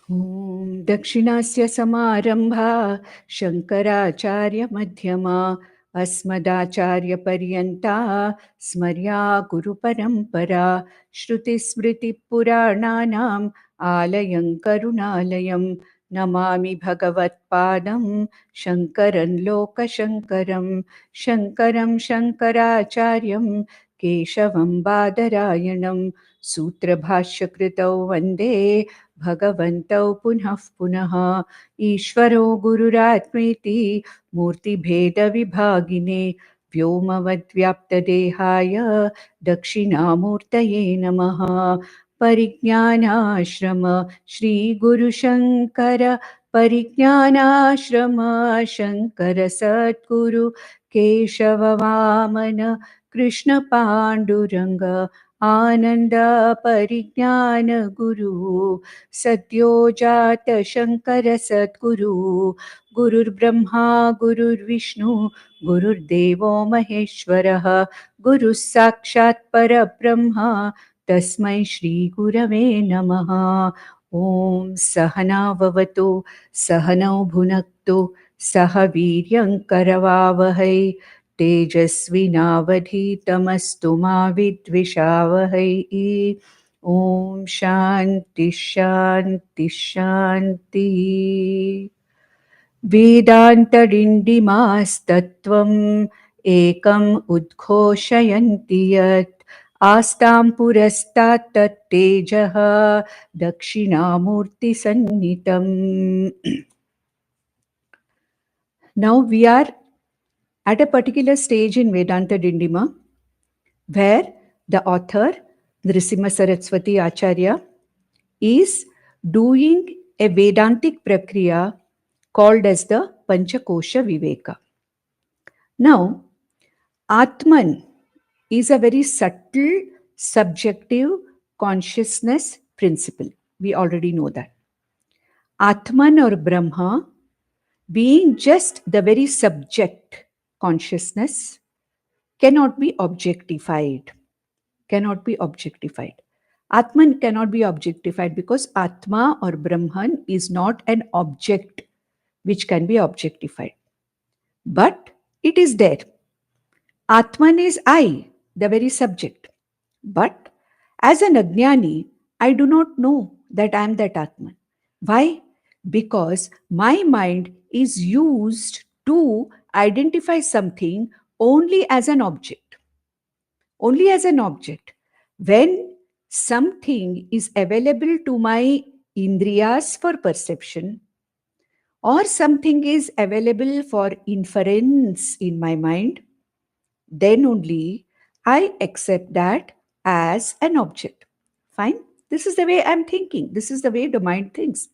Om Dakshinasya Samarambha Shankaracharya Madhyama Asmadacharya Paryanta Smarya Guru Parampara Shruti Smriti Purananam Alayam Karunalayam Namami Bhagavat Padam Shankaran Loka Shankaram Shankaram Shankaracharyam Keshavam Badarayanam Sutra Bhashya Kritau Vande भगवन्तौ पुनः पुनः ईश्वरो गुरुरात्मेति मूर्तिभेदविभागिने व्योमवद्व्याप्तदेहाय दक्षिणामूर्तये नमः परिज्ञानाश्रम श्रीगुरुशङ्कर परिज्ञानाश्रम शङ्कर सद्गुरु केशववामन कृष्णपाण्डुरङ्ग आनन्द परिज्ञान गुरु सद्यो जात शङ्कर सद्गुरु गुरुर्ब्रह्मा गुरुर्विष्णु गुरुर्देवो महेश्वरः गुरुः साक्षात् परब्रह्म तस्मै श्रीगुरवे नमः। ॐ सहना भवतु सहनौ भुनक्तु सह वीर्यं करवावहै तेजस्विनावधीतमस्तु मा विद्विषावहै। ॐ शान्ति शान्ति शान्ति। वेदान्तडिण्डिमास्तत्त्वम् एकम् उद्घोषयन्ति यत् आस्तां पुरस्तात् तत्तेजः दक्षिणामूर्तिसन्नितम्। Now we are at a particular stage in Vedantadindimah where the author Narasimha Saraswati Acharya is doing a Vedantic prakriya called as the Panchakosha Viveka. Now, Atman is a very subtle, subjective consciousness principle. We already know that. Atman or Brahma being just the very subject consciousness cannot be objectified. Atman cannot be objectified because Atma or Brahman is not an object which can be objectified. But it is there. Atman is I, the very subject. But as an Ajnani, I do not know that I am that Atman. Why? Because my mind is used to identify something only as an object. Only as an object. When something is available to my indriyas for perception, or something is available for inference in my mind, then only I accept that as an object. Fine? This is the way I'm thinking. This is the way the mind thinks.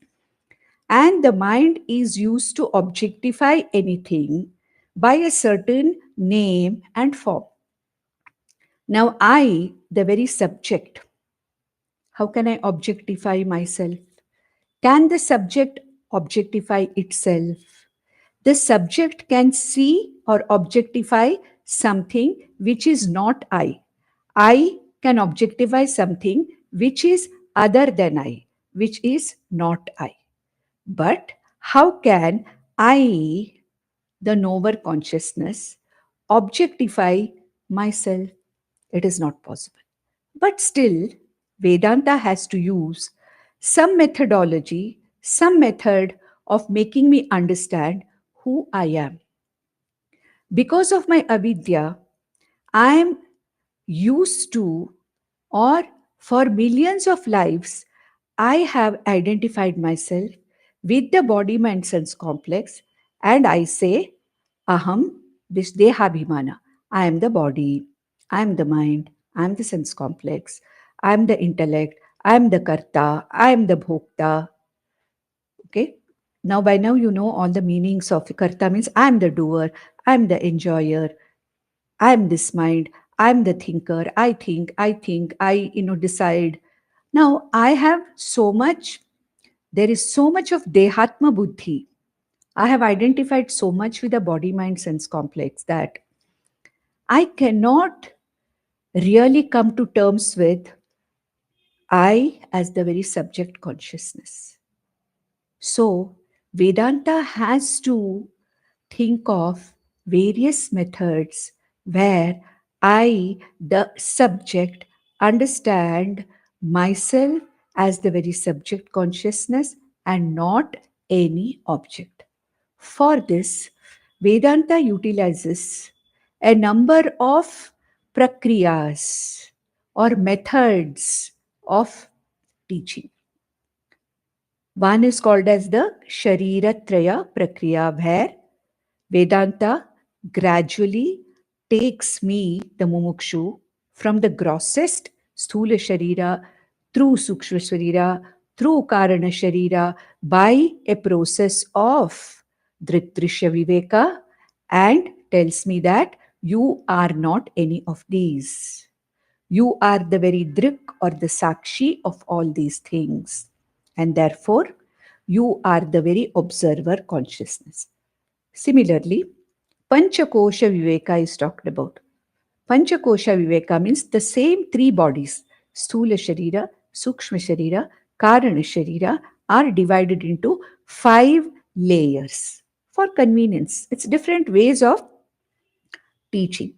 And the mind is used to objectify anything by a certain name and form. Now I, the very subject, how can I objectify myself? Can the subject objectify itself? The subject can see or objectify something which is not I. I can objectify something which is other than I, which is not I. But how can I, the knower consciousness, objectify myself? It is not possible. But still, Vedanta has to use some methodology, some method of making me understand who I am. Because of my avidya, I am used to, or for millions of lives, I have identified myself with the body mind sense complex, and I say, Aham Dehabhimana. I am the body, I am the mind, I am the sense complex, I am the intellect, I am the karta, I am the bhokta. Okay. Now, by now, you know all the meanings of karta means I am the doer, I am the enjoyer, I am this mind, I am the thinker, I think, I decide. Now, I have so much, there is so much of dehatma buddhi. I have identified so much with the body mind sense complex that I cannot really come to terms with I as the very subject consciousness. So, Vedanta has to think of various methods where I, the subject, understand myself as the very subject consciousness and not any object. For this, Vedanta utilizes a number of prakriyas or methods of teaching. One is called as the Shariratraya Prakriya, where Vedanta gradually takes me, the mumukshu, from the grossest Sthula Sharira through Sukshma Sharira, through Karana Sharira, by a process of Dritrisha Viveka, and tells me that you are not any of these. You are the very Drik or the Sakshi of all these things. And therefore, you are the very observer consciousness. Similarly, Panchakosha Viveka is talked about. Panchakosha Viveka means the same three bodies, Sthula Sharira, Sukshma Sharira, Karana Sharira, are divided into 5 layers for convenience. It's different ways of teaching.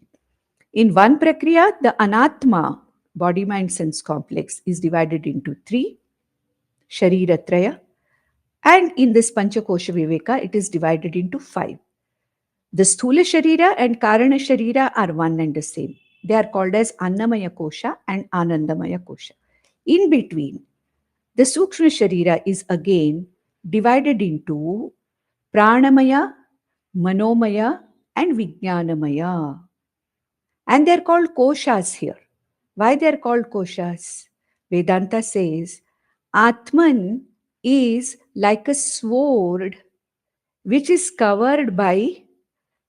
In one prakriya, the anatma, body, mind, sense complex, is divided into 3, Shariratraya. And in this Panchakosha Viveka, it is divided into 5. The Sthula Sharira and Karana Sharira are one and the same. They are called as Annamaya Kosha and Anandamaya Kosha. In between, the Sukshma Sharira is again divided into Pranamaya, Manomaya, and Vijnanamaya. And they are called Koshas here. Why they are called Koshas? Vedanta says, Atman is like a sword which is covered by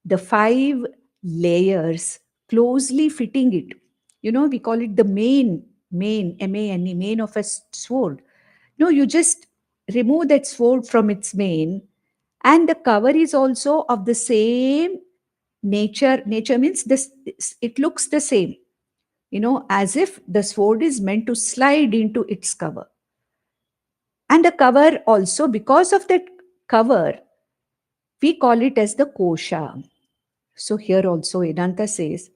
the 5 layers closely fitting it. We call it the main, M-A-N-E, main of a sword. No, you just remove that sword from its main, and the cover is also of the same nature. Nature means this, it looks the same, as if the sword is meant to slide into its cover. And the cover also, because of that cover, we call it as the kosha. So here also Vedanta says,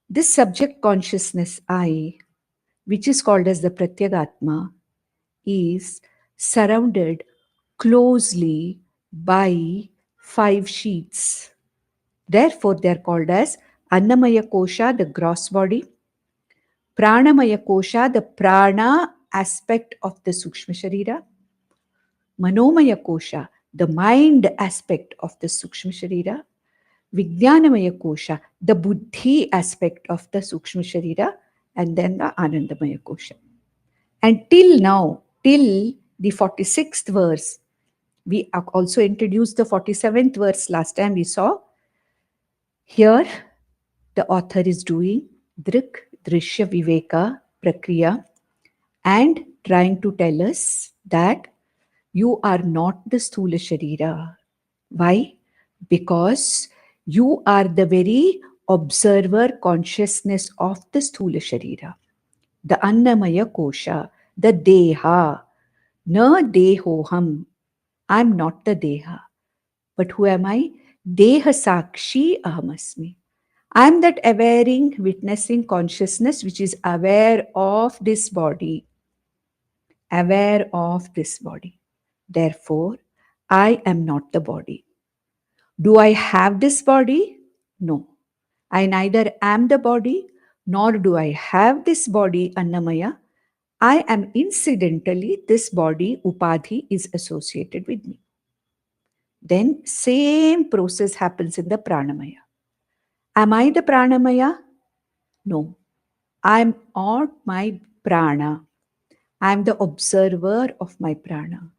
this subject consciousness I, which is called as the Pratyagatma, is surrounded closely by 5 sheets. Therefore, they are called as Annamaya Kosha, the gross body, Pranamaya Kosha, the prana aspect of the Sukshma Sharira, Manomaya Kosha, the mind aspect of the Sukshma Sharira, Vijnanamaya Kosha, the buddhi aspect of the Sukshma Sharira, and then the Anandamaya Kosha. And till now, till the 46th verse, we also introduced the 47th verse last time we saw. Here, the author is doing Drik, Drishya, Viveka, Prakriya, and trying to tell us that you are not the Sthula Sharira. Why? Because you are the very observer consciousness of the Sthula Sharira, the Annamaya Kosha, the Deha. Na Dehoham. I am not the Deha. But who am I? Deha Sakshi Ahamasmi. I am that awareing, witnessing consciousness which is aware of this body. Aware of this body. Therefore, I am not the body. Do I have this body? No. I neither am the body, nor do I have this body, Annamaya. I am incidentally, this body, Upadhi, is associated with me. Then same process happens in the Pranamaya. Am I the Pranamaya? No. I am not my Prana. I am the observer of my Prana.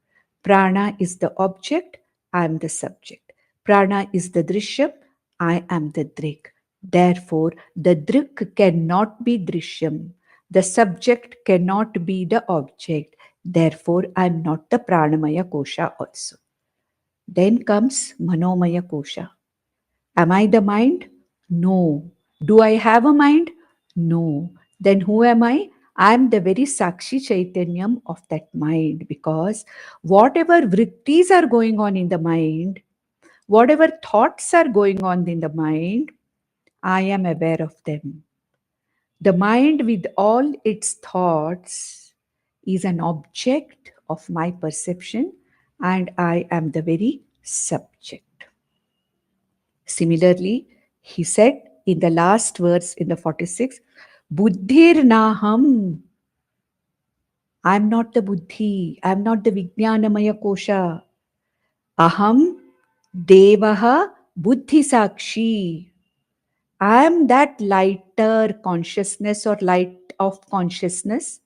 Prana is the object, I am the subject. Prana is the Drishyam, I am the Drik. Therefore, the Drik cannot be Drishyam. The subject cannot be the object. Therefore, I am not the Pranamaya Kosha also. Then comes Manomaya Kosha. Am I the mind? No. Do I have a mind? No. Then who am I? I am the very Sakshi Chaitanyam of that mind, because whatever vrittis are going on in the mind, whatever thoughts are going on in the mind, I am aware of them. The mind with all its thoughts is an object of my perception, and I am the very subject. Similarly, he said in the last verse in the 46th, Buddhir naham. I am not the buddhi. I am not the vijnanamaya kosha. Aham devaha buddhi sakshi. I am that lighter consciousness or light of consciousness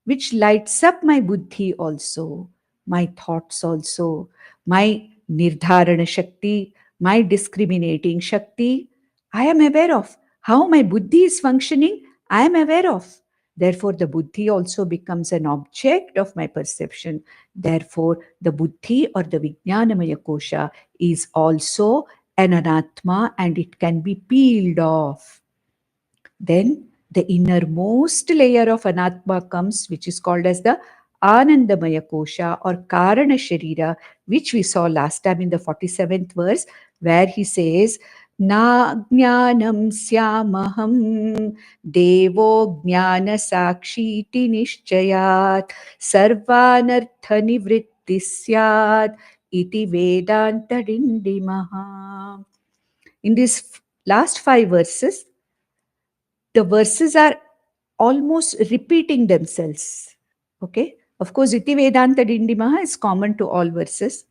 which lights up my buddhi also, my thoughts also, my nirdharana shakti, my discriminating shakti. I am aware of how my buddhi is functioning. I am aware of. Therefore, the buddhi also becomes an object of my perception. Therefore, the buddhi or the vijnanamaya kosha is also an anatma, and it can be peeled off. Then the innermost layer of anatma comes, which is called as the Anandamaya Kosha or Karana Sharira, which we saw last time in the 47th verse, where he says, Na jnanam syamaham devo jnana sakshiti nishchayat sarvanartha nivritti syat iti vedantadindimah. In these last 5 verses, the verses are almost repeating themselves. Okay? Of course, iti vedantadindimah is common to all verses.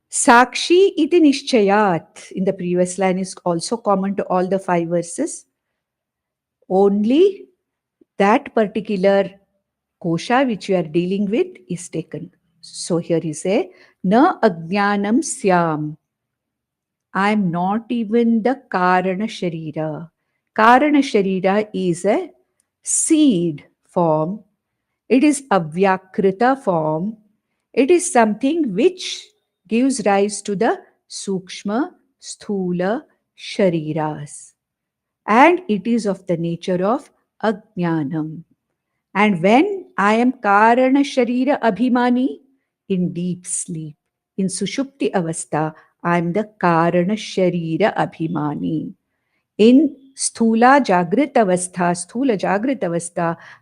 Sakshi iti nishchayat in the previous line is also common to all the 5 verses. Only that particular kosha which you are dealing with is taken. So here he say, na ajnanam syam. I am not even the Karana Sharira. Karana Sharira is a seed form. It is a Vyakrita form. It is something which gives rise to the Sukshma, Sthula, Shariras. And it is of the nature of Ajnanam. And when I am Karana Sharira Abhimani, in deep sleep, in Sushupti Avastha, I am the Karana Sharira Abhimani. In Sthula Jagrit Avastha,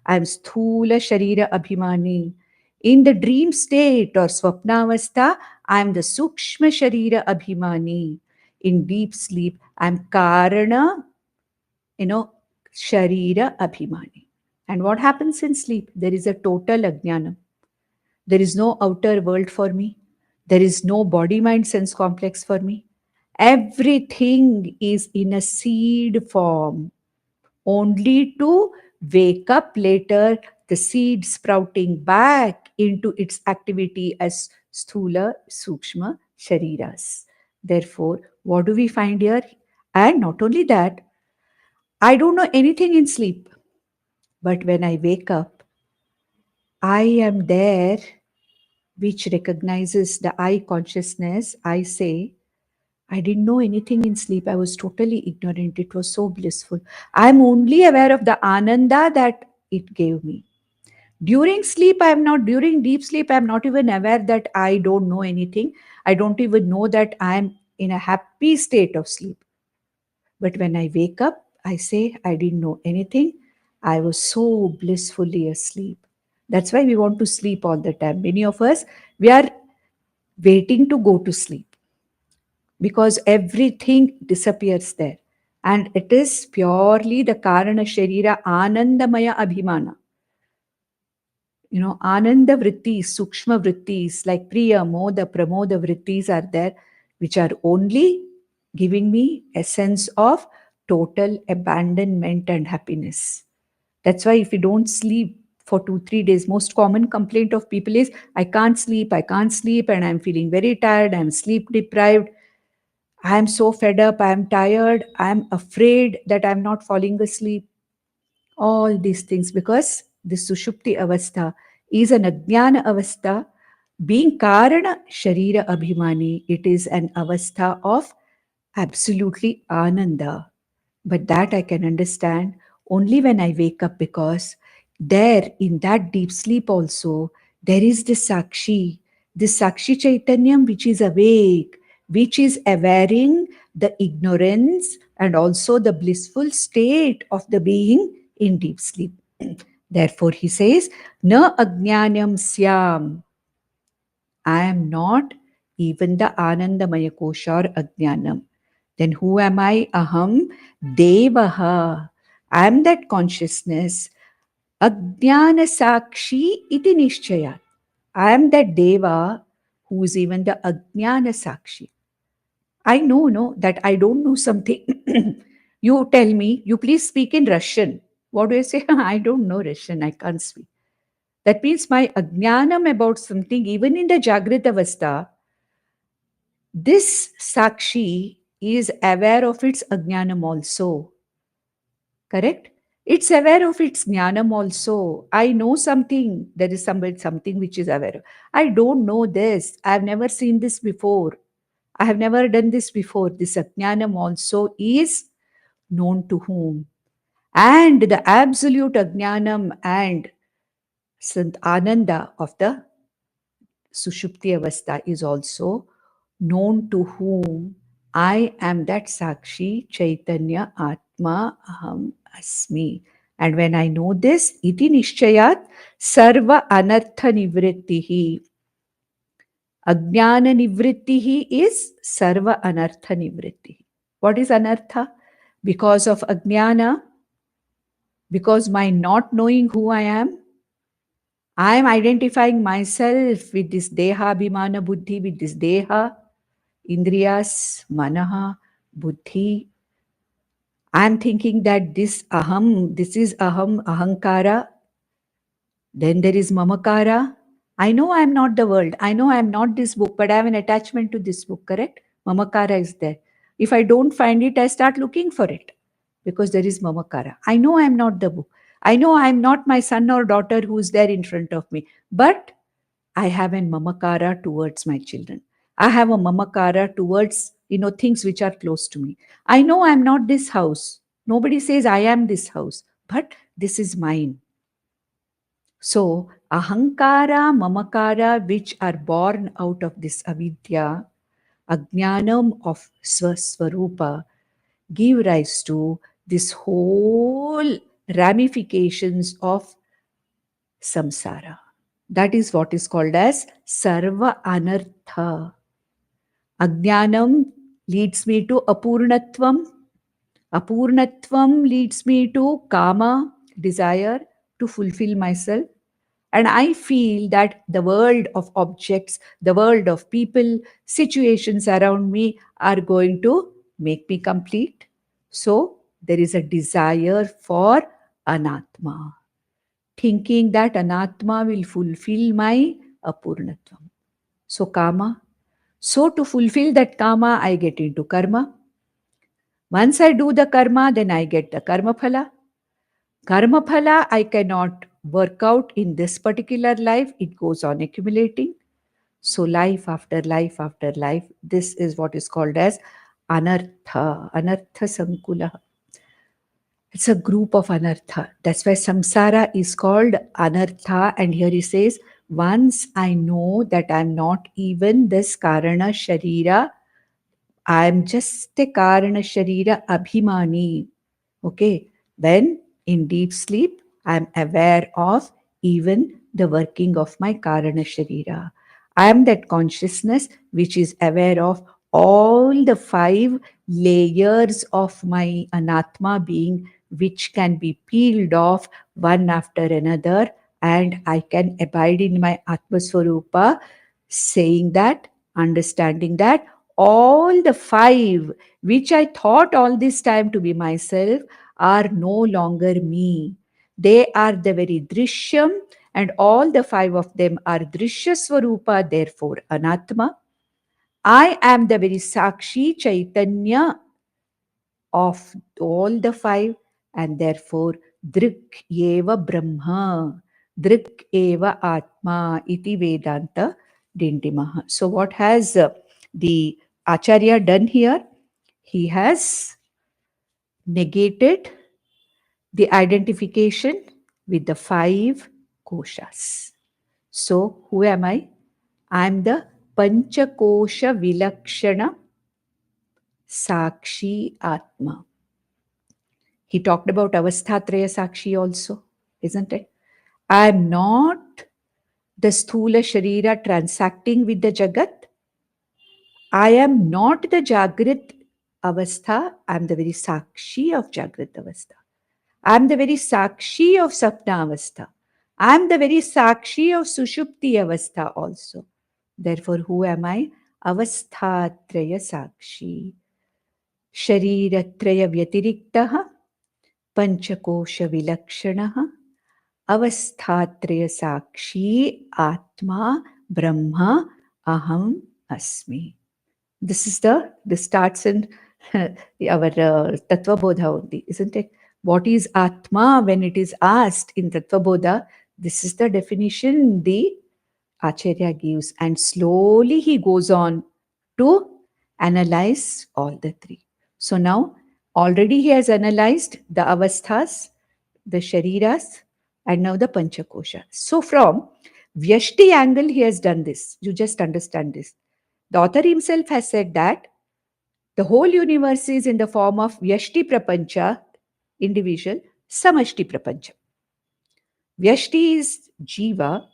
I am Sthula Sharira Abhimani. In the dream state or Swapna Avastha, I am the Sukshma Sharira Abhimani. In deep sleep, I am Karana, Sharira Abhimani. And what happens in sleep? There is a total ajnanam. There is no outer world for me. There is no body mind sense complex for me. Everything is in a seed form, only to wake up later, the seed sprouting back into its activity as sthula, sukshma, shariras. Therefore, what do we find here? And not only that, I don't know anything in sleep. But when I wake up, I am there, which recognizes the I consciousness. I say, I didn't know anything in sleep. I was totally ignorant. It was so blissful. I'm only aware of the ananda that it gave me. During sleep, during deep sleep, I'm not even aware that I don't know anything. I don't even know that I'm in a happy state of sleep. But when I wake up, I say, I didn't know anything. I was so blissfully asleep. That's why we want to sleep all the time. Many of us, we are waiting to go to sleep because everything disappears there. And it is purely the Karana Sharira Anandamaya Abhimana. Ananda vrittis, Sukshma vrittis, like Priya, Moda, Pramoda vrittis are there, which are only giving me a sense of total abandonment and happiness. That's why if you don't sleep for 2-3 days, most common complaint of people is, I can't sleep, and I'm feeling very tired, I'm sleep deprived, I'm so fed up, I'm tired, I'm afraid that I'm not falling asleep. All these things, because this Sushupti Avastha is an Ajnana Avastha. Being Karana Sharira Abhimani, it is an Avastha of absolutely Ananda. But that I can understand only when I wake up, because There, in that deep sleep also, there is this Sakshi Chaitanyam which is awake, which is awareing the ignorance and also the blissful state of the being in deep sleep. Therefore, he says, Na ajnanam syam. I am not even the Anandamaya Kosha or Ajnanam. Then who am I? Aham Devaha. I am that consciousness. Ajnana Sakshi iti Nishchaya. I am that Deva who is even the Ajnana Sakshi. I know, no, that I don't know something. You tell me, you please speak in Russian. What do I say? I don't know Russian, I can't speak. That means my ajnanam about something, even in the Jagrita Avastha, this Sakshi is aware of its ajnanam also. Correct? It's aware of its jnanam also. I know something. There is something which is aware of. I don't know this. I've never seen this before. I have never done this before. This ajnanam also is known to whom? And the absolute ajnanam and Sant Ananda of the Sushupti Avastha is also known to whom? I am that Sakshi Chaitanya Atma Aham Asmi. And when I know this, iti nishchayat sarva anartha nivrittihi. Ajnana nivrittihi is sarva anartha nivrittihi. What is anartha? Because of ajnana, because my not knowing who I am identifying myself with this deha abhimana buddhi, with this deha, indriyas, manaha, buddhi. I am thinking that this aham, this is aham, ahankara. Then there is mamakara. I know I am not the world. I know I am not this book, but I have an attachment to this book, correct? Mamakara is there. If I don't find it, I start looking for it because there is mamakara. I know I am not the book. I know I am not my son or daughter who is there in front of me, but I have a mamakara towards my children. I have a mamakara towards, things which are close to me. I know I am not this house. Nobody says I am this house, but this is mine. So, ahankara, mamakara, which are born out of this avidya, ajnanam of swaswarupa, give rise to this whole ramifications of samsara. That is what is called as sarva anartha. Ajnanam leads me to apurnatvam. Apurnatvam leads me to kama, desire to fulfill myself. And I feel that the world of objects, the world of people, situations around me are going to make me complete. So there is a desire for anatma, thinking that anatma will fulfill my apurnatvam. So kama. So to fulfill that kama, I get into karma. Once I do the karma, then I get the karma phala. Karma phala I cannot work out in this particular life. It goes on accumulating. So life after life after life, this is what is called as anartha, anartha sankula. It's a group of anartha. That's why samsara is called anartha. And here he says, once I know that I'm not even this karana sharira, I'm just a karana sharira abhimani. Okay. Then in deep sleep, I'm aware of even the working of my karana sharira. I am that consciousness which is aware of all the 5 layers of my anatma being, which can be peeled off one after another, and I can abide in my Atma Swarupa, saying that, understanding that all the 5 which I thought all this time to be myself are no longer me. They are the very drishyam, and all the 5 of them are drishya swarupa, therefore anatma. I am the very sakshi chaitanya of all the 5, and therefore drik eva brahma, drik eva atma iti vedanta dindimah. So what has the acharya done here? He has negated the identification with the 5 koshas. So, who am I? I am the Panchakosha Vilakshana Sakshi Atma. He talked about Avasthatraya Sakshi also, isn't it? I am not the Sthula Sharira transacting with the Jagat. I am not the Jagrit Avastha. I am the very Sakshi of Jagrit Avastha. I am the very Sakshi of Sapna Avastha. I am the very Sakshi of Sushupti Avastha also. Therefore, who am I? Avasthatraya Sakshi. Shariratraya Vyatiriktaha Panchakosha Vilakshanaha Avasthatraya Sakshi Atma Brahma Aham Asmi. This starts in our Tattva Bodha only, isn't it? What is Atma when it is asked in Tattva Bodha? This is the definition the Acharya gives, and slowly he goes on to analyze all the 3. So now already he has analyzed the avasthas, the shariras, and now the panchakosha. So from Vyashti angle he has done this. You just understand this. The author himself has said that the whole universe is in the form of Vyashti Prapancha, individual, Samashti Prapancha. Vyashti is Jiva,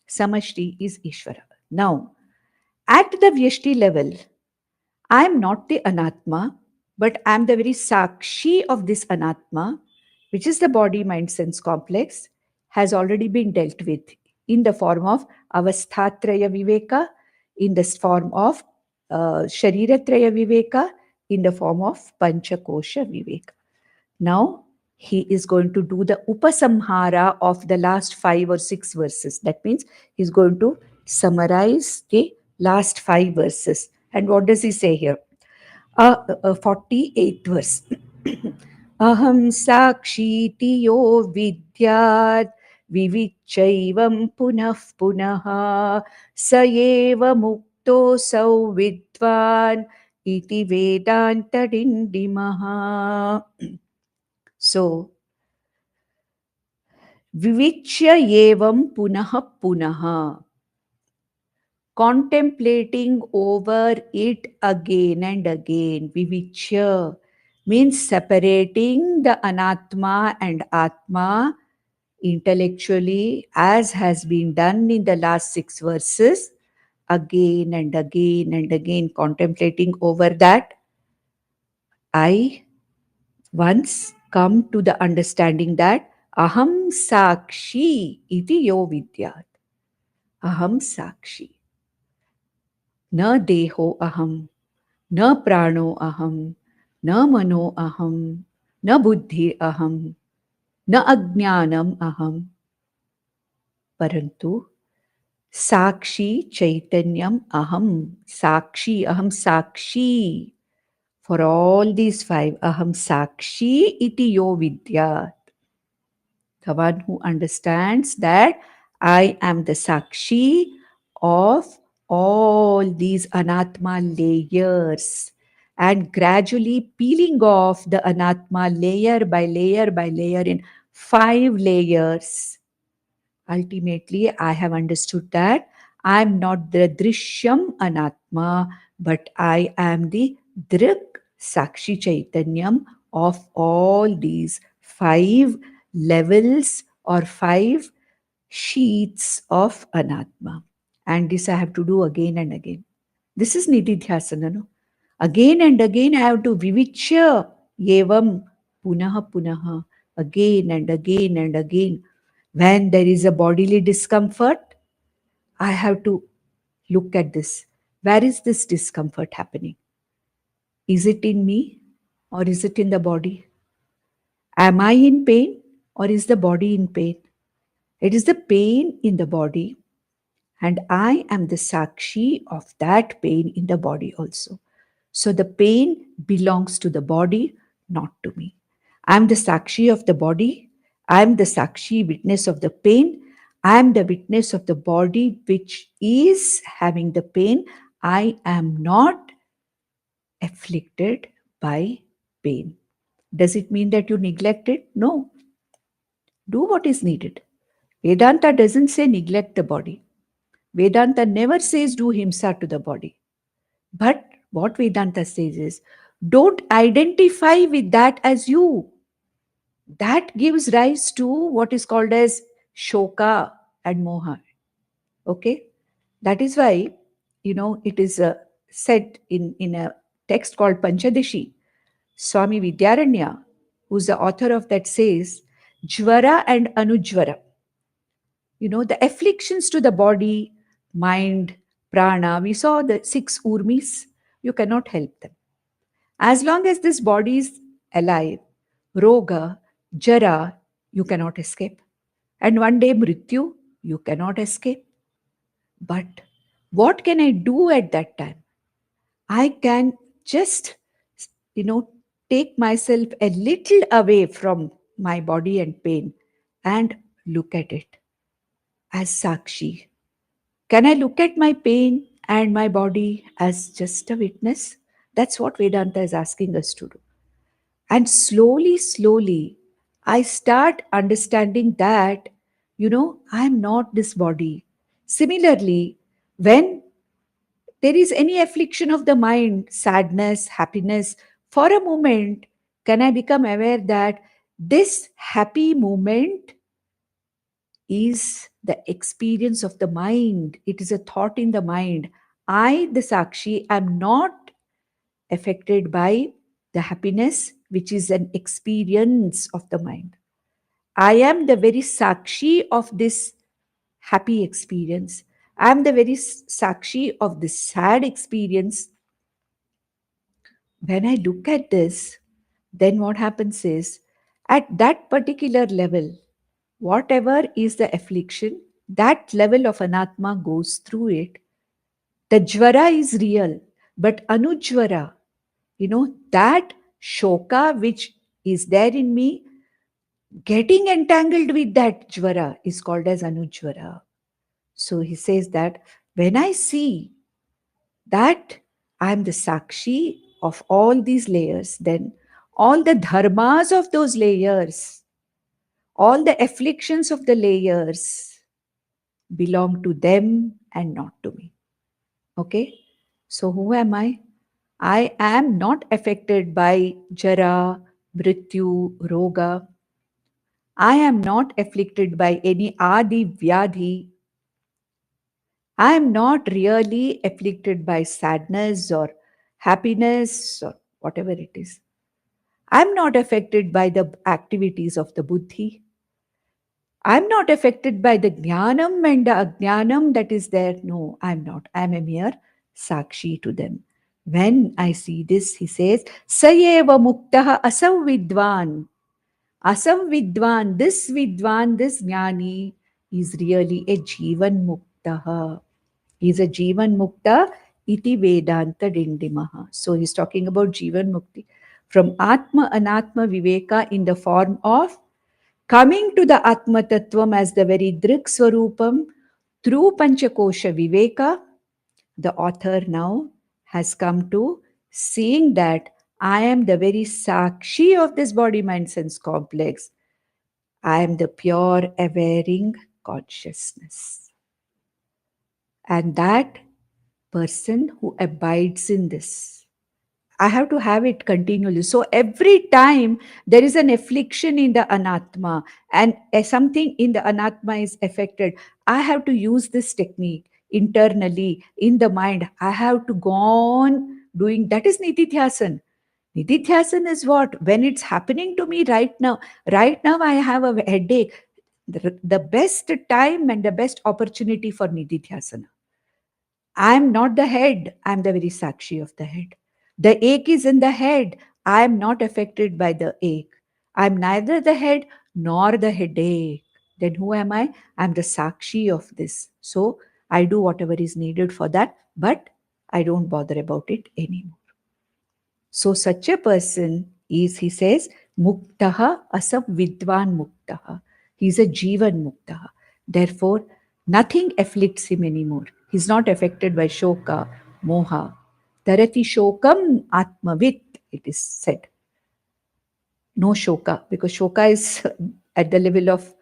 Samashti is Ishvara. Now, at the Vyashti level, I am not the Anatma, but I am the very Sakshi of this Anatma, which is the body, mind, sense complex, has already been dealt with in the form of Avasthatraya Viveka, in the form of Shariratraya Viveka, in the form of Panchakosha Viveka. Now, he is going to do the Upasamhara of the last 5 or 6 verses. That means he's going to summarize the last 5 verses. And what does he say here? 48th verse. Aham sakshiti yo vidyat vivichaivam punah punaha sayeva mukto sau vidvan iti vedantadindimah. So, vivichya evam punaha punaha, contemplating over it again and again. Vivichya means separating the anatma and atma intellectually, as has been done in the last 6 verses, again and again and again, contemplating over that. I once come to the understanding that aham sakshi iti yo vidyat. Aham sakshi. Na deho aham, na prano aham, na mano aham, na buddhi aham, na ajnanam aham. Parantu sakshi chaitanyam aham. Sakshi. For all these 5, aham sakshi iti yo vidyat. The one who understands that I am the sakshi of all these anatma layers, and gradually peeling off the anatma layer by layer by layer in 5 layers. Ultimately, I have understood that I am not the drishyam anatma, but I am the drik sakshi chaitanyam of all these 5 levels or 5 sheets of anatma. And this I have to do again and again. This is niddhidhyasana, no? Again and again I have to vivichya evam punaha punaha, again and again and again. When there is a bodily discomfort, I have to look at this. Where is this discomfort happening? Is it in me or is it in the body? Am I in pain or is the body in pain? It is the pain in the body, and I am the sakshi of that pain in the body also. So the pain belongs to the body, not to me. I am the sakshi of the body. I am the sakshi witness of the pain. I am the witness of the body which is having the pain. I am not afflicted by pain. Does it mean that you neglect it? No. Do what is needed. Vedanta doesn't say neglect the body. Vedanta never says do himsa to the body. But what Vedanta says is don't identify with that as you. That gives rise to what is called as shoka and moha. Okay? That is why, it is said in a text called Panchadashi. Swami Vidyaranya, who's the author of that, says, Jvara and Anujvara. The afflictions to the body, mind, prana. We saw the 6 urmis. You cannot help them. As long as this body is alive, roga, jara, you cannot escape. And one day, mrityu, you cannot escape. But what can I do at that time? I can just, take myself a little away from my body and pain and look at it as Sakshi. Can I look at my pain and my body as just a witness? That's what Vedanta is asking us to do. And slowly, slowly, I start understanding that, I'm not this body. Similarly, when there is any affliction of the mind, sadness, happiness, for a moment, can I become aware that this happy moment is the experience of the mind? It is a thought in the mind. I, the Sakshi, am not affected by the happiness, which is an experience of the mind. I am the very Sakshi of this happy experience. I am the very Sakshi of this sad experience. When I look at this, then what happens is, at that particular level, whatever is the affliction, that level of anatma goes through it. The jvara is real, but anujvara, that shoka which is there in me, getting entangled with that jvara is called as anujvara. So he says that when I see that I am the Sakshi of all these layers, then all the dharmas of those layers, all the afflictions of the layers belong to them and not to me. Okay? So who am I? I am not affected by jara, mrityu, roga. I am not afflicted by any adi vyadhi. I am not really afflicted by sadness or happiness or whatever it is. I'm not affected by the activities of the buddhi. I'm not affected by the jnanam and the ajnanam that is there. No, I'm not. I'm a mere sakshi to them. When I see this, he says, Sayeva muktaha asav vidvan. Asam vidvan, this jnani is really a jivan muktaha. He's a jivan mukta iti Vedantadindimah. So he's talking about jivan mukti from atma anatma viveka in the form of coming to the atma tattvam as the very drik swarupam through panchakosha viveka. The author now has come to seeing that I am the very sakshi of this body mind sense complex. I am the pure awareing consciousness. And that person who abides in this, I have to have it continually. So every time there is an affliction in the anatma and something in the anatma is affected, I have to use this technique internally in the mind. I have to go on doing that. Is niddhidhyasana. Niddhidhyasana is what? When it's happening to me right now I have a headache. The best time and the best opportunity for niddhidhyasana. I'm not the head, I'm the very Sakshi of the head. The ache is in the head, I am not affected by the ache. I'm neither the head nor the headache. Then who am I? I'm the Sakshi of this. So I do whatever is needed for that, but I don't bother about it anymore. So such a person is, he says, muktaha asam vidvan muktaha. He's a jivan muktaha. Therefore, nothing afflicts him anymore. He's not affected by shoka, moha. Tarati shokam atmavit, it is said. No shoka, because shoka is at the level of,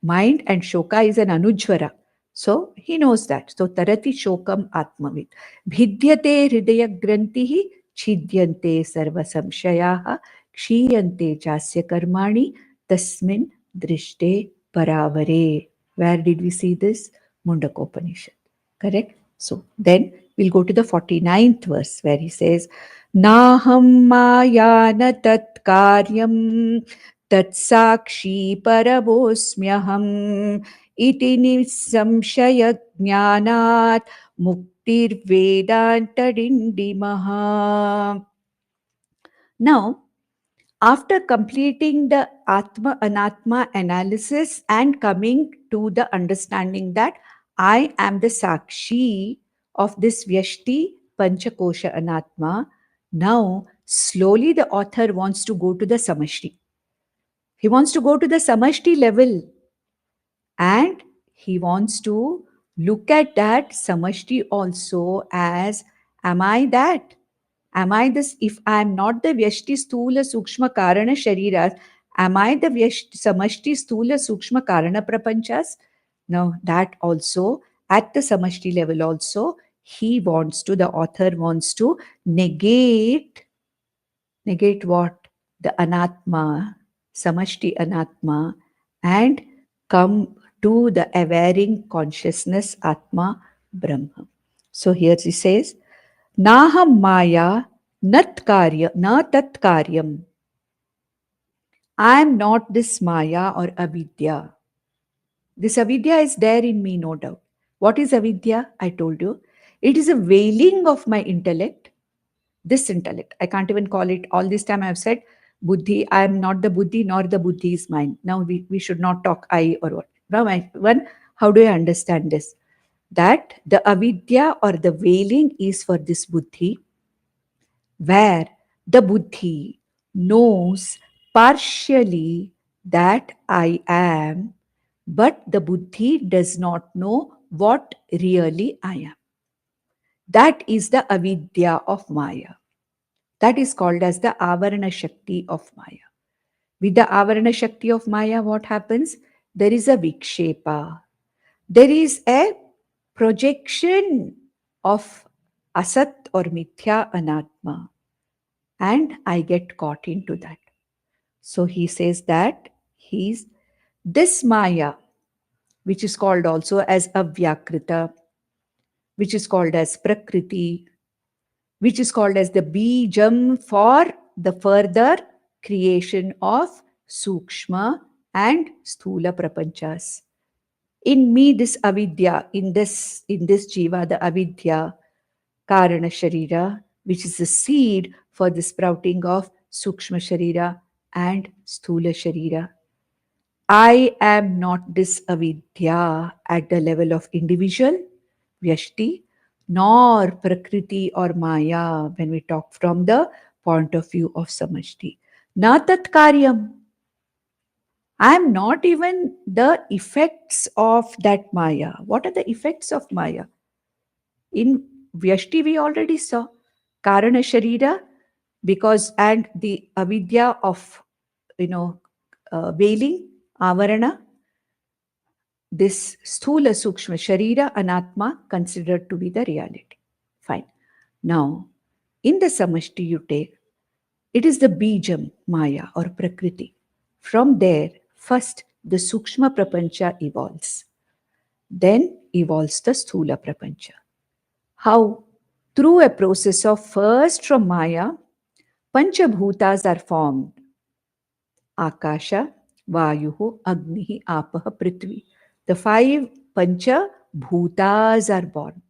mind, and shoka is an anujvara. So he knows that. So tarati shokam atmavit. Bhidyate hridaya grantihi chidyante sarva samshayaha kshiyante chasya karmani tasmin drishte paravare. Where did we see this? Mundakopanishad. Correct? So then we'll go to the 49th verse where he says, Naham maya na tat karyam tat sakshi parabosmyaham iti nisamshaya jnanat muktir vedantadindimah. Now, after completing the Atma Anatma analysis and coming to the understanding that I am the Sakshi of this Vyashti Panchakosha Anatma, now slowly the author wants to go to the Samashti. He wants to go to the Samashti level and he wants to look at that Samashti also as, am I that? Am I this? If I am not the Vyashti Stula Sukshma Karana Shariras, am I the Samashti Stula Sukshma Karana Prapanchas? No, that also, at the Samashti level also, the author wants to negate what? The Anatma, Samashti Anatma, and come to the awareing consciousness Atma Brahma. So here he says, Naham Maya Nat tat karyam. I am not this Maya or avidya. This avidya is there in me, no doubt. What is avidya? I told you. It is a veiling of my intellect. This intellect. I can't even call it. All this time I have said buddhi. I am not the buddhi, nor the buddhi is mine. Now we should not talk I or what. Now, how do I understand this? That the avidya or the veiling is for this buddhi, where the buddhi knows partially that I am, but the buddhi does not know what really I am. That is the avidya of Maya. That is called as the avarana shakti of Maya. With the avarana shakti of Maya, what happens? There is a vikshepa. There is a projection of asat or mithya anatma. And I get caught into that. So he says that this Maya, which is called also as Avyakrita, which is called as Prakriti, which is called as the Bijam for the further creation of Sukshma and Sthula Prapanchas. In me, this avidya, in this jiva, the avidya, Karana Sharira, which is the seed for the sprouting of Sukshma Sharira and Sthula Sharira. I am not this avidya at the level of individual, Vyashti, nor Prakriti or Maya when we talk from the point of view of Samashti. Na tat karyam. I am not even the effects of that Maya. What are the effects of Maya? In Vyashti, we already saw Karana Sharira, because and the avidya of veiling, avarana, this sthula sukshma sharira anatma considered to be the reality. Fine. Now, in the samashti you take, it is the bijam, maya or prakriti. From there, first the sukshma prapancha evolves. Then evolves the sthula prapancha. How? Through a process of first from maya, panchabhutas are formed. Akasha, Vayuhu, Agnihi, Apaha, Prithvi. The 5 Pancha Bhutas are born.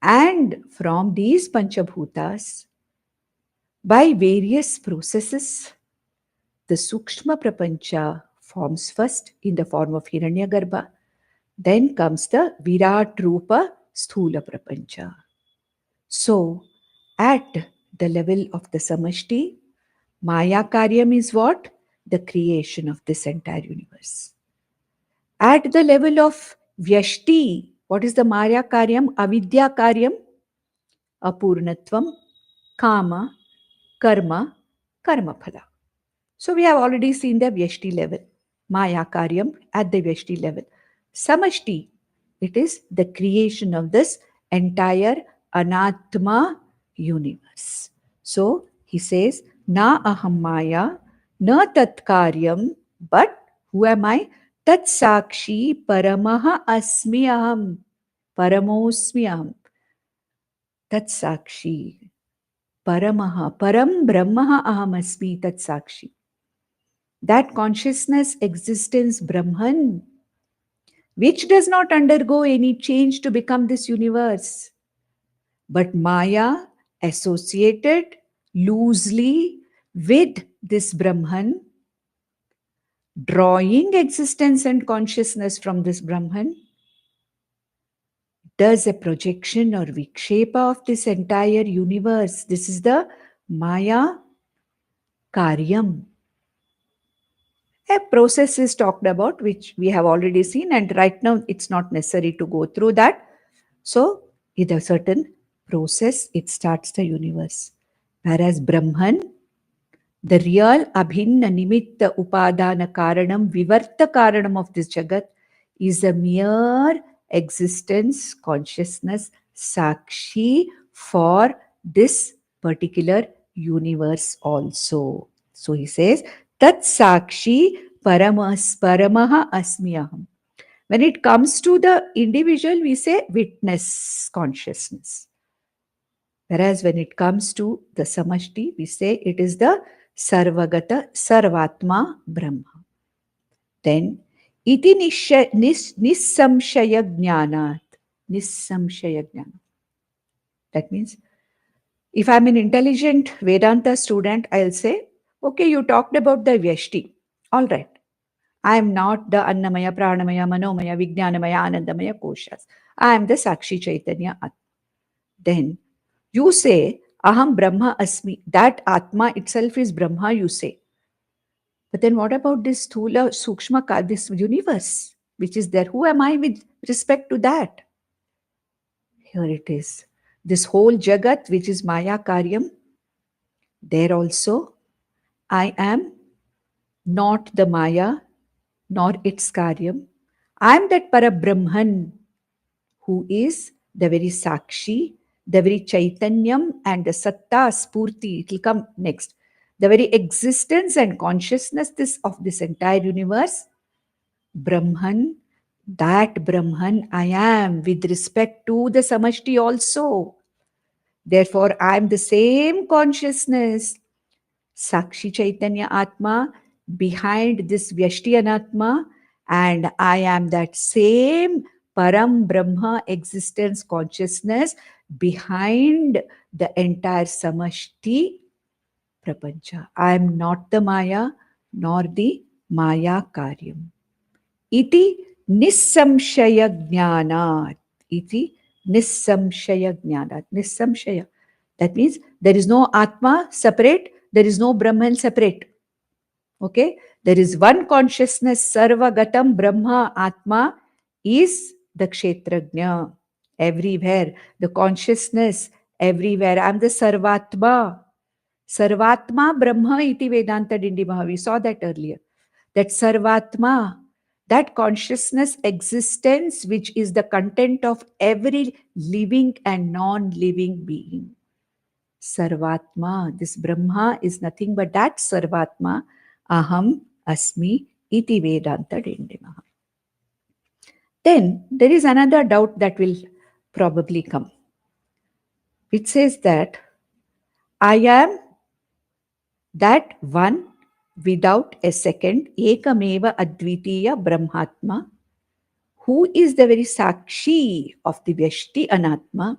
And from these Pancha Bhutas, by various processes, the Sukshma Prapancha forms first in the form of Hiranyagarbha. Then comes the Virat Rupa Sthula Prapancha. So, at the level of the Samashti, Maya Karyam is what? The creation of this entire universe. At the level of Vyashti, what is the Maya Karyam? Avidya Karyam? Apurnatvam, Kama, Karma, Karmaphala. So we have already seen the Vyashti level, Maya Karyam at the Vyashti level. Samashti, it is the creation of this entire Anatma universe. So he says, Na aham Maya, na tat karyam, but who am I? Tat sakshi paramaha asmi aham, paramosmi aham. Tat sakshi paramaha, param brahmaha aham asmi tat sakshi. That consciousness, existence, Brahman, which does not undergo any change to become this universe, but Maya associated loosely with this Brahman, drawing existence and consciousness from this Brahman, does a projection or vikshepa of this entire universe. This is the Maya Karyam. A process is talked about, which we have already seen, and right now it's not necessary to go through that. So, with a certain process, it starts the universe. Whereas Brahman, the real Abhinna Nimitta Upadana Karanam, Vivarta Karanam of this Jagat, is a mere existence, consciousness, Sakshi for this particular universe also. So he says, Tat Sakshi Paramaha Asmiyaham. When it comes to the individual, we say witness consciousness. Whereas when it comes to the Samashti, we say it is the Sarvagata Sarvatma Brahma. Then, iti nissamshaya jnanat. Nissamshaya jnana. That means, if I'm an intelligent Vedanta student, I'll say, okay, you talked about the Vyashti. All right. I am not the Annamaya, Pranamaya, Manomaya, Vijnanamaya, Anandamaya Koshas. I am the Sakshi Chaitanya Atma. Then you say, Aham Brahma Asmi. That Atma itself is Brahma, you say. But then what about this Sthula, Sukshma, this universe, which is there? Who am I with respect to that? Here it is. This whole Jagat, which is Maya Karyam, there also, I am not the Maya, nor its Karyam. I am that Parabrahman who is the very Sakshi, the very Chaitanyam and the Satta Spurti. It will come next. The very existence and consciousness of this entire universe, Brahman, that Brahman I am with respect to the Samashti also. Therefore, I am the same consciousness, Sakshi Chaitanya Atma, behind this Vyashti Anatma, and I am that same Param Brahma existence consciousness behind the entire Samashti Prapancha. I am not the Maya nor the Maya Karyam. Iti nissamshaya jnanat. Iti nissamshaya jnanat. Nissamshaya. That means there is no Atma separate, there is no Brahman separate. Okay? There is one consciousness, Sarvagatam Brahma Atma is the Kshetrajna. Everywhere. The consciousness everywhere. I am the Sarvatma. Sarvatma Brahma iti Vedantadindimah. We saw that earlier. That Sarvatma, that consciousness existence, which is the content of every living and non-living being. Sarvatma, this Brahma is nothing but that Sarvatma, Aham Asmi iti Vedantadindimah. Then there is another doubt that will probably come. It says that I am that one without a second, Ekameva Advitiya Brahmatma, who is the very Sakshi of the Vyashti Anatma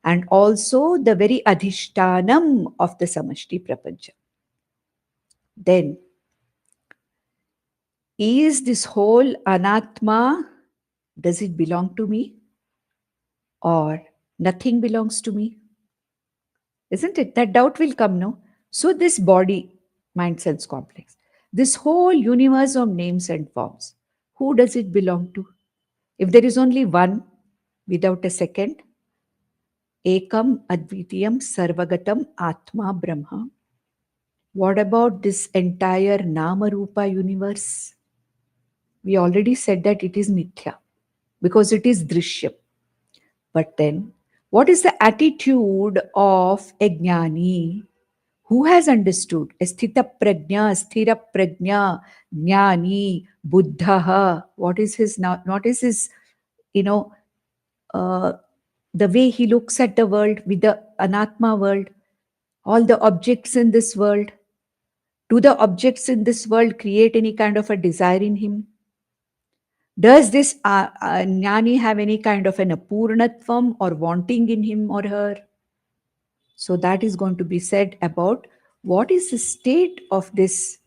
and also the very Adhishtanam of the Samashti Prapancha. Then, is this whole Anatma, does it belong to me or nothing belongs to me? Isn't it? That doubt will come, no? So this body, mind, sense complex, this whole universe of names and forms, who does it belong to? If there is only one without a second, Ekam Advitiyam Sarvagatam Atma Brahma, What about this entire Nama Rupa universe? We already said that it is Mithya because it is Drishyam. But then, what is the attitude of a Jnani who has understood? Sthita Prajna, Sthira Prajna, Jnani, Buddha. What is his, what is his, you know, uh, the way he looks at the world with the Anatma world, all the objects in this world? Do the objects in this world create any kind of a desire in him? Does this Jnani have any kind of an apurnatvam or wanting in him or her? So that is going to be said about what is the state of this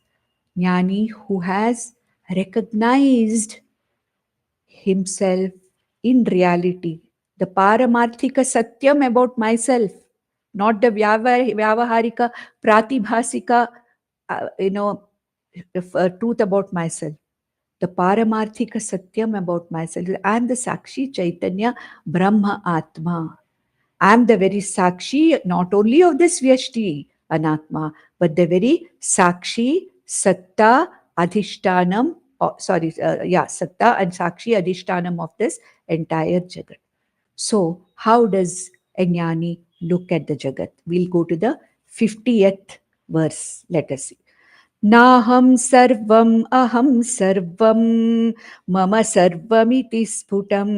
Jnani who has recognized himself in reality, the Paramarthika Satyam about myself, not the Vyavaharika Pratibhasika, truth about myself. The Paramarthika Satyam about myself. I am the Sakshi Chaitanya Brahma Atma. I am the very Sakshi, not only of this Vyashti Anatma, but the very Sakshi, Satta, Adhishtanam, Satta and Sakshi Adhishtanam of this entire Jagat. So, how does a Jnani look at the Jagat? We'll go to the 50th verse. Let us see. नाहं सर्वम् अहं सर्वं मम सर्वमिति स्फुटं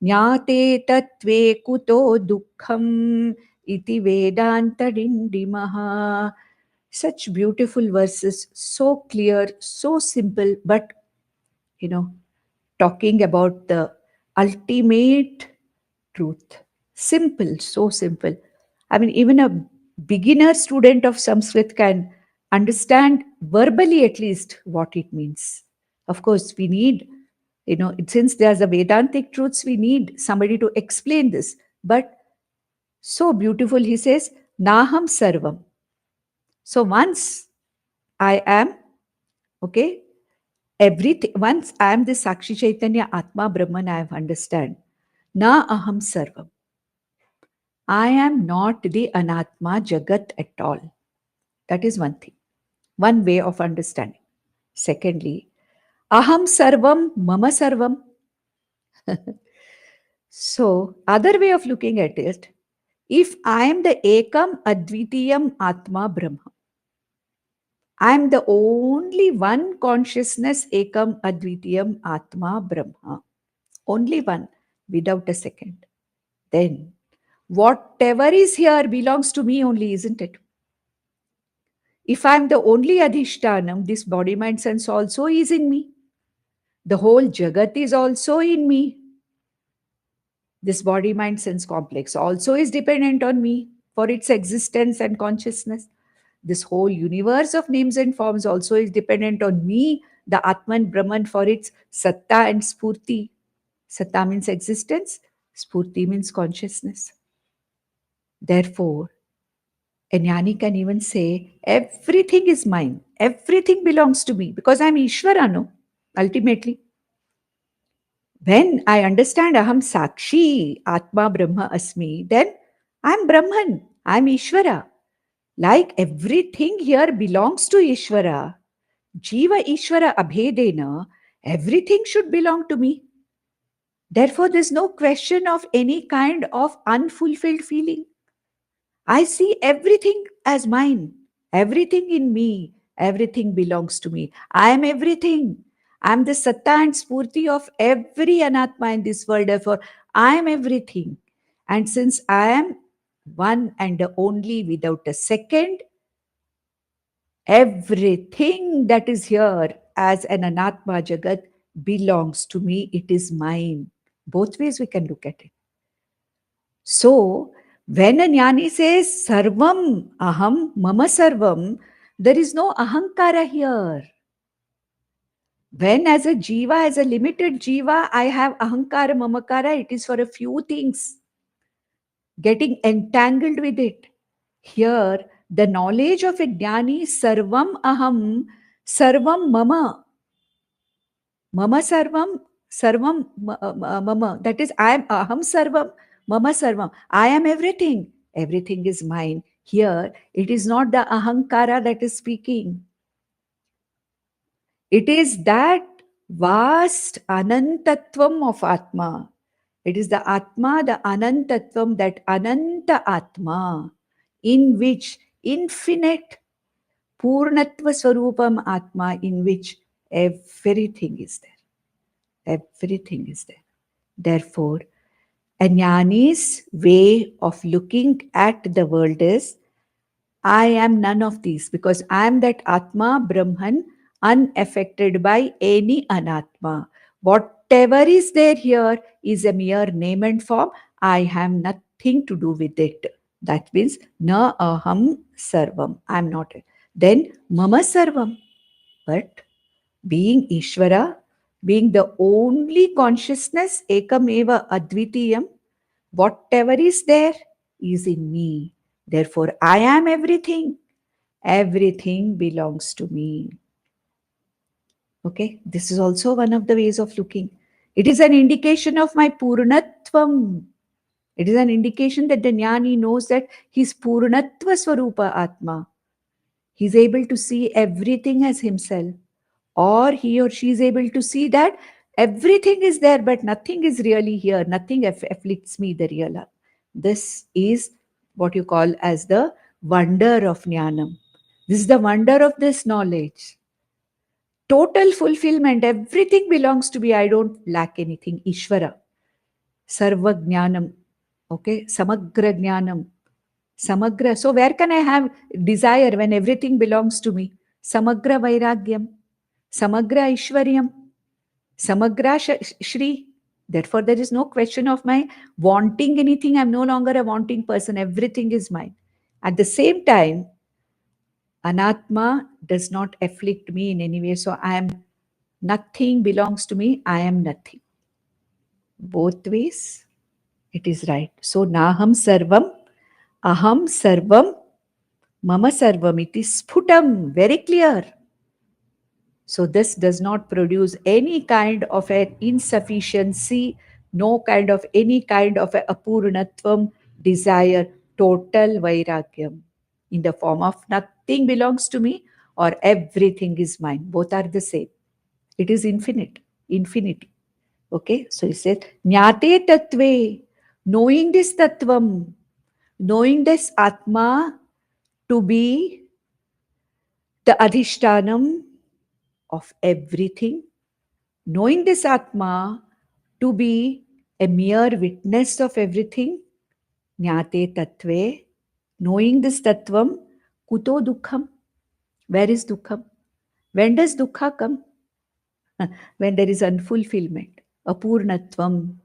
ज्ञाते तत्त्वे कुतो दुःखम् इति वेदान्तडिण्डिमः. Such beautiful verses, so clear, so simple, but talking about the ultimate truth. Simple, so simple. I mean, even a beginner student of Sanskrit can understand verbally at least what it means. Of course, we need, since there's a Vedantic truths, we need somebody to explain this. But so beautiful, he says, Naham Sarvam. So once I am, everything, once I am the Sakshi Chaitanya Atma Brahman, I have understand. Na aham sarvam. I am not the Anatma Jagat at all. That is one thing, one way of understanding. Secondly, aham sarvam, mama sarvam. So, other way of looking at it, if I am the Ekam Advitiyam Atma Brahma, I am the only one consciousness, Ekam Advitiyam Atma Brahma. Only one, without a second. Then, whatever is here belongs to me only, isn't it? If I am the only Adhishtanam, this body, mind, sense also is in me. The whole Jagat is also in me. This body, mind, sense complex also is dependent on me for its existence and consciousness. This whole universe of names and forms also is dependent on me, the Atman Brahman, for its Satta and Spurti. Satta means existence, Spurti means consciousness. Therefore, a Jnani can even say, everything is mine, everything belongs to me, because I'm Ishvara, no? Ultimately. When I understand Aham Sakshi, Atma Brahma Asmi, then I'm Brahman, I'm Ishvara. Like everything here belongs to Ishvara, Jiva Ishvara Abhedena, everything should belong to me. Therefore, there's no question of any kind of unfulfilled feeling. I see everything as mine, everything in me, everything belongs to me. I am everything. I am the Satta and Spurti of every Anatma in this world. Therefore, I am everything. And since I am one and the only without a second, everything that is here as an Anatma Jagat belongs to me. It is mine. Both ways we can look at it. So, when a Jnani says Sarvam Aham Mama Sarvam, there is no Ahankara here. When as a Jiva, as a limited Jiva, I have Ahankara Mamakara, it is for a few things. Getting entangled with it. Here, the knowledge of a Jnani, Sarvam Aham, Sarvam Mama. Mama Sarvam, Sarvam Mama. That is, I am Aham Sarvam, Mama Sarvam. I am everything. Everything is mine. Here, it is not the ahankara that is speaking. It is that vast anantatvam of Atma. It is the Atma, the anantatvam, that ananta Atma, in which infinite Purnatva Swarupam Atma, in which everything is there. Everything is there. Therefore, a jnani's way of looking at the world is, I am none of these, because I am that Atma, Brahman, unaffected by any anatma. Whatever is there here is a mere name and form. I have nothing to do with it. That means, na aham sarvam. I am not it. Then, mama sarvam. But being Ishvara, being the only consciousness, ekam eva advitiyam, whatever is there is in me. Therefore, I am everything. Everything belongs to me. Okay, this is also one of the ways of looking. It is an indication of my Purnatvam. It is an indication that the Jnani knows that his Purnatva Swarupa Atma. He is able to see everything as himself. Or he or she is able to see that everything is there, but nothing is really here. Nothing afflicts me, the real. This is what you call as the wonder of Jnanam. This is the wonder of this knowledge. Total fulfillment. Everything belongs to me. I don't lack anything. Ishvara. Sarva Jnanam. Okay. Samagra Jnanam. Samagra. So where can I have desire when everything belongs to me? Samagra Vairagyam. Samagra Ishwaryam. Samagra Shri. Therefore, there is no question of my wanting anything. I'm no longer a wanting person. Everything is mine. At the same time, Anatma does not afflict me in any way. So I am nothing belongs to me. I am nothing. Both ways, it is right. So Naham Sarvam, Aham Sarvam, Mama Sarvam. It is Sputam, very clear. So this does not produce any kind of an insufficiency, no kind of any kind of a apurnatvam, desire, total vairagyam in the form of nothing belongs to me or everything is mine. Both are the same. It is infinite, infinity. Okay, so he said, Jnate Tatve, knowing this Tattvam, knowing this Atma to be the Adhishtanam of everything, knowing this Atma to be a mere witness of everything, Jnate Tatve, knowing this Tattvam, Kuto Dukkham, where is Dukkham? When does Dukkha come? When there is unfulfillment, apurnatvam,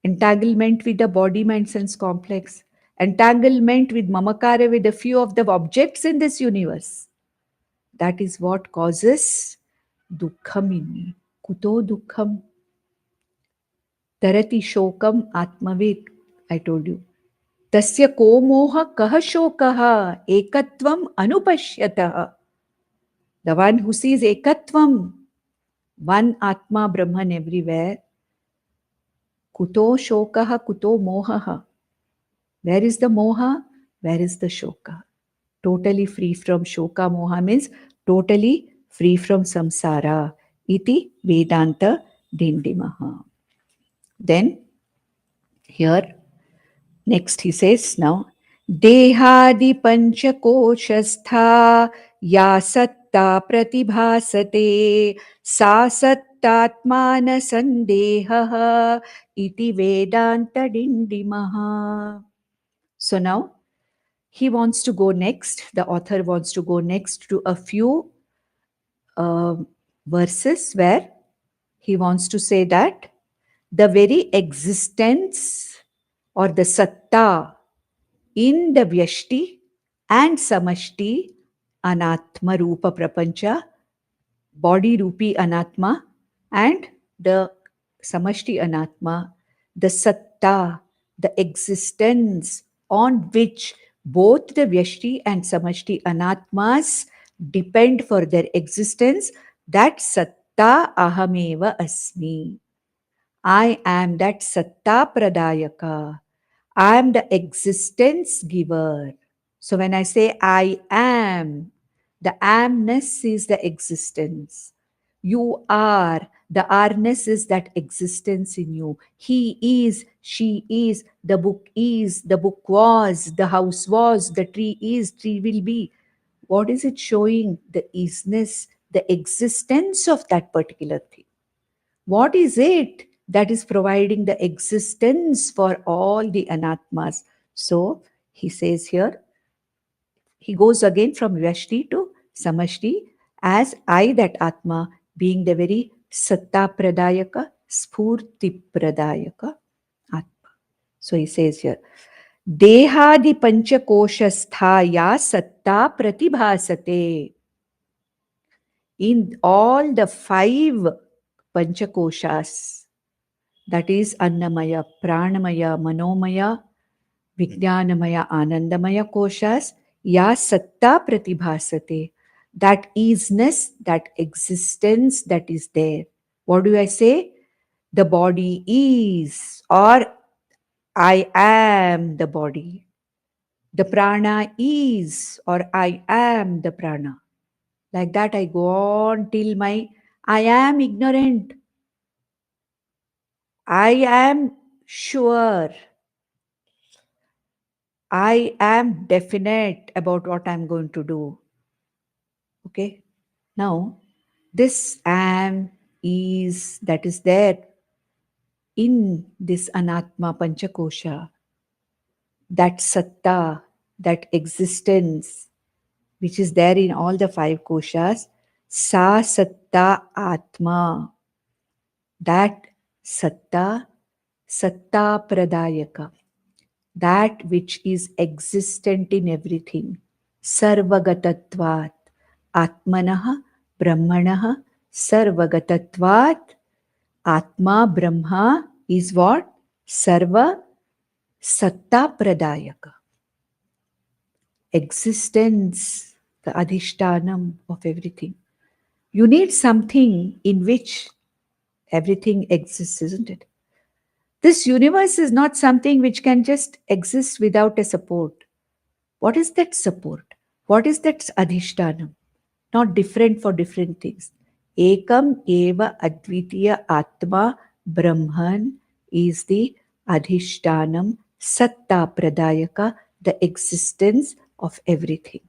entanglement with the body, mind, sense complex, entanglement with mamakara, with a few of the objects in this universe. That is what causes dukkham in me. Kuto dukkham? Tarati shokam atmavid, I told you. Tasya ko moha kaha shokaha ekatvam anupashyataha. The one who sees ekatvam, one Atma Brahman everywhere. Kuto shokaha, kuto mohaha. Where is the moha? Where is the shoka? Totally free from shoka. Moha means totally free from samsara. Iti Vedantadindimah. Then here, next he says now, Dehadi panchakoshastha ya satta pratibhasate sa sattatmana sandeha iti Vedantadindimah. So now he wants to go next, the author wants to go next to a few verses where he wants to say that the very existence or the satta in the vyashti and samashti anatma rupa prapancha, body rupi anatma and the samashti anatma, the satta, the existence on which both the vyashti and samashti anatmas depend for their existence, that satta ahameva asmi. I am that satta pradayaka. I am the existence giver. So when I say I am, the amness is the existence. You are, the arness is that existence in you. He is, she is, the book is, the book was, the house was, the tree is, tree will be. What is it showing? The isness, the existence of that particular thing. What is it that is providing the existence for all the anatmas? So he says here, he goes again from Vyashti to Samashti as I, that Atma, being the very Satta Pradayaka, Spurti Pradayaka Atma. So he says here, Dehadi Panchakoshasthaya Satta Pratibhasate. In all the 5 Panchakoshas, that is Annamaya, Pranamaya, Manomaya, Vijnanamaya, Anandamaya koshas, ya satta pratibhasate. That isness, that existence that is there. What do I say? The body is, or I am the body. The prana is, or I am the prana. Like that I go on till my I am ignorant. I am sure. I am definite about what I'm going to do. Okay. Now, this am, is, that is there in this Anatma Panchakosha, that Satta, that existence, which is there in all the 5 koshas, Sa Satta Atma, that Satta, Satta Pradayaka, that which is existent in everything, Sarvagatatvat, Atmanaha, Brahmanaha, Sarvagatatvat, Atma Brahma is what? Sarva Satta Pradayaka. Existence, the adhishtanam of everything. You need something in which everything exists, isn't it? This universe is not something which can just exist without a support. What is that support? What is that adhishtanam? Not different for different things. Ekam eva advitiya atma brahman is the adhishtanam satta pradayaka, the existence of everything.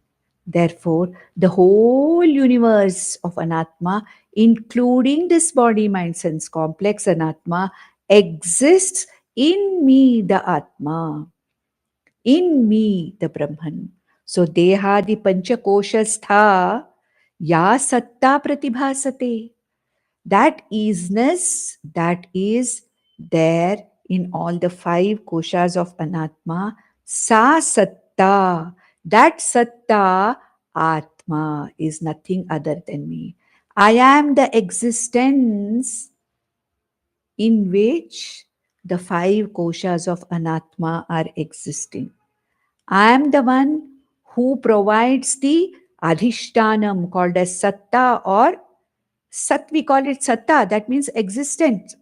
Therefore, the whole universe of anatma, including this body, mind, sense complex anatma, exists in me, the atma, in me, the Brahman. So, dehadi panchakoshastha ya satta pratibhasate. That isness that is there in all the 5 koshas of anatma, sa satta, that satta, atma, is nothing other than me. I am the existence in which the 5 koshas of anatma are existing. I am the one who provides the adhishtanam called as satta, or sat, we call it satta, that means existence.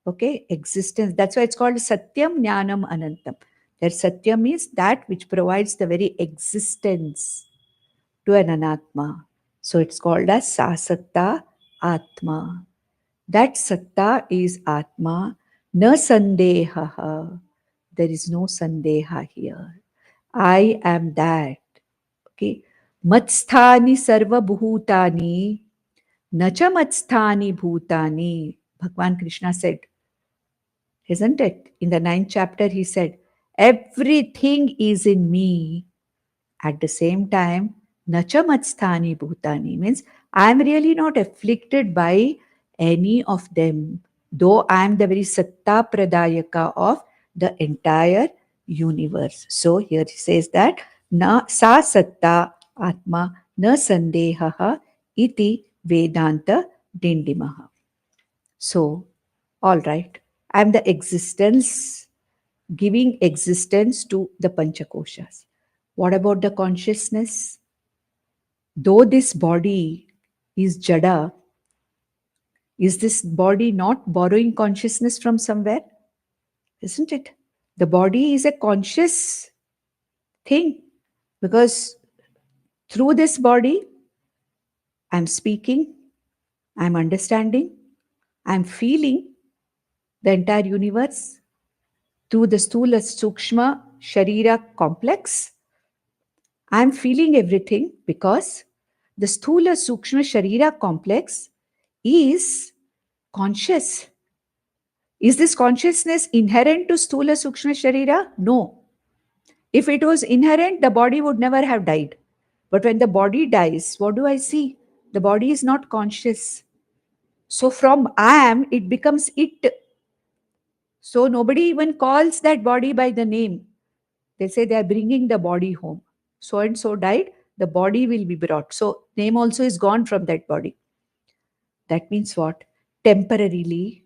Okay, existence. That's why it's called satyam jnanam anantam. That satyam is that which provides the very existence to an anatma. So it's called as sasatta atma. That satta is atma. Na sandeha. There is no sandeha here. I am that. Okay. Matsthani sarva bhutani, nacha matsthani bhutani. Bhagwan Krishna said, isn't it? In the 9th chapter, he said, everything is in me. At the same time, nacha matsthani bhutani means I am really not afflicted by any of them, though I am the very satta pradayaka of the entire universe. So here he says that na sa satta atma na sandehaha iti vedanta dindimaha. So, all right, I am the existence, giving existence to the panchakoshas. What about the consciousness? Though this body is jada, is this body not borrowing consciousness from somewhere? Isn't it? The body is a conscious thing. Because through this body, I'm speaking, I'm understanding, I'm feeling the entire universe. Through the Stula Sukshma Sharira complex, I'm feeling everything because the Stula Sukshma Sharira complex is conscious. Is this consciousness inherent to Stula Sukshma Sharira? No. If it was inherent, the body would never have died. But when the body dies, what do I see? The body is not conscious. So from I am, it becomes it. So nobody even calls that body by the name. They say they are bringing the body home. So and so died, the body will be brought. So name also is gone from that body. That means what? Temporarily,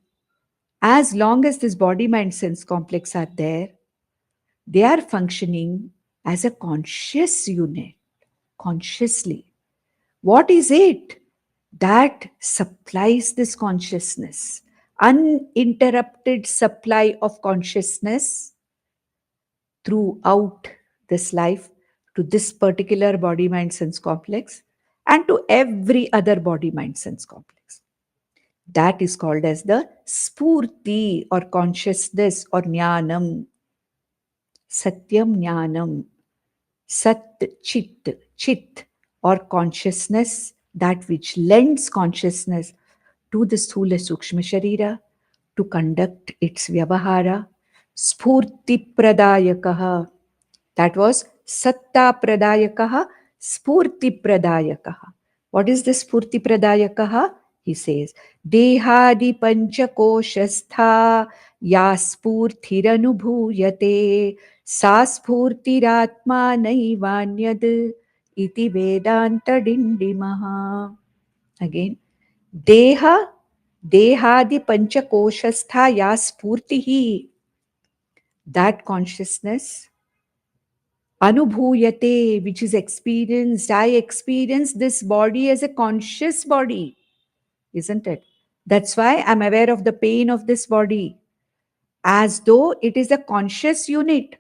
as long as this body, mind, sense complex are there, they are functioning as a conscious unit, consciously. What is it that supplies this consciousness? Uninterrupted supply of consciousness throughout this life to this particular body, mind, sense complex and to every other body, mind, sense complex. That is called as the spurti or consciousness or jnanam. Satyam jnanam. Sat, chit or consciousness, that which lends consciousness to the sthula sukshma sharira to conduct its vyavahara. Spurti pradayakaha. That was satta pradayakaha, spurti pradayakaha. What is the spurti pradayakaha? He says, Dehadi panchakoshastha ya spurtiranubhuyate sa spurtiratma naivanyad iti vedantadindimah. Again, Deha, Dehadi panchakoshastha ya spurtihi. That consciousness, Anubhuyate, which is experienced. I experience this body as a conscious body, isn't it? That's why I'm aware of the pain of this body, as though it is a conscious unit.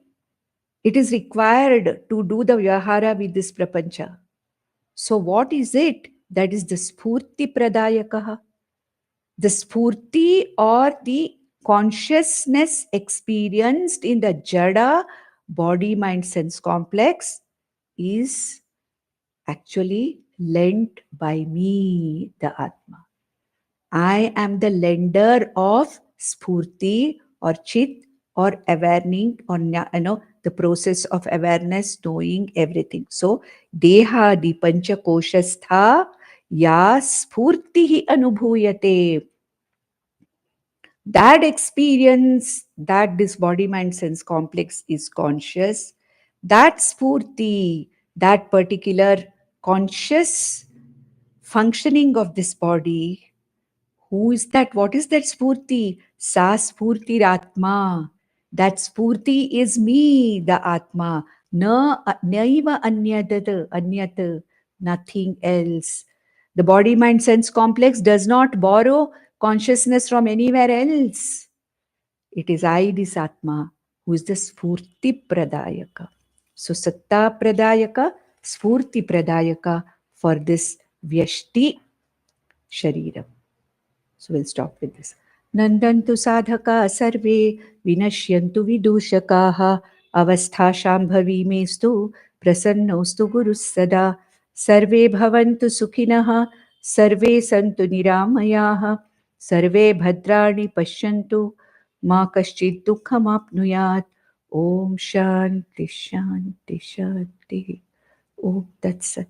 It is required to do the vyahara with this prapancha. So what is it? That is the spurti pradayakaha. The spurti or the consciousness experienced in the jada body, mind, sense complex is actually lent by me, the Atma. I am the lender of spurti or chit or awarening or the process of awareness, knowing everything. So deha di pancha koshastha ya spurti anubhuyate. That experience, that this body mind sense complex is conscious, that spurti, that particular conscious functioning of this body, who is that? What is that spurti? Sa spurti atma. That spurti is me, the Atma. Naiva anyat, nothing else. The body mind sense complex does not borrow consciousness from anywhere else. It is I, this Atma, who is the spurti pradayaka. So satta pradayaka, spurti pradayaka for this vyashti sharira. So we'll stop with this. Nandantu sadhaka sarve vinashyantu vidushakaha avastha shambhavi mestu prasannostu gurus sada sarve bhavantu sukhinaha sarve santu niramayaha sarve bhadrani pashyantu ma kaschid dukkham apnuyat. Om Shanti Shanti Shanti. Om Tat Sat.